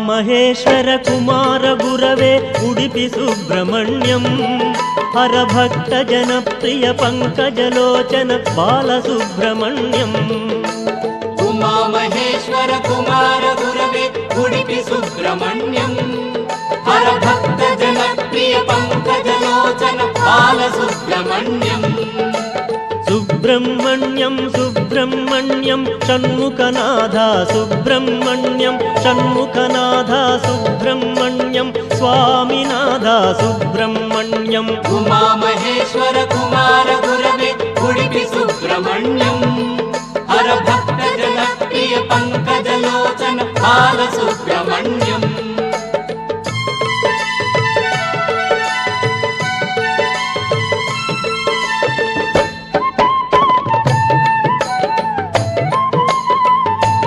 ಉಮಾಮಹೇಶ್ವರ ಕುಮಾರ ಗುರವೇ ಉಡುಪಿ ಸುಬ್ರಹ್ಮಣ್ಯಂ ಹರಭಕ್ತ ಜನಪ್ರಿಯ ಪಂಕಜಲೋಚನ ಬಾಲಸುಬ್ರಹ್ಮಣ್ಯಂ ಉಮಾಮಹೇಶ್ವರ ಕುಮಾರ ಗುರವೇ ಉಡುಪಿ ಸುಬ್ರಹ್ಮಣ್ಯಂ ಹರಭಕ್ತ ಜನಪ್ರಿಯ ಪಂಕಜಲೋಚನ ಬಾಲಸುಬ್ರಹ್ಮಣ್ಯಂ ಸುಬ್ರಹ್ಮಣ್ಯಂ ಸುಬ್ರಹ್ಮಣ್ಯಂ ಷಣ್ಮುಖನಾಥ ಸುಬ್ರಹ್ಮಣ್ಯಂ ಷಣ್ಮುಖನಾಥ ಸುಬ್ರಹ್ಮಣ್ಯಂ ಸ್ವಾಮಿನಾಥ ಸುಬ್ರಹ್ಮಣ್ಯಂ ಉಮಾಮಹೇಶ್ವರ ಕುಮಾರ ಗುರವೇ ಉಡುಪಿ ಸುಬ್ರಹ್ಮಣ್ಯಂ ಹರಭಕ್ತ ಜನಪ್ರಿಯ ಪಂಕಜಲೋಚನ ಬಾಲಸುಬ್ರಹ್ಮಣ್ಯಂ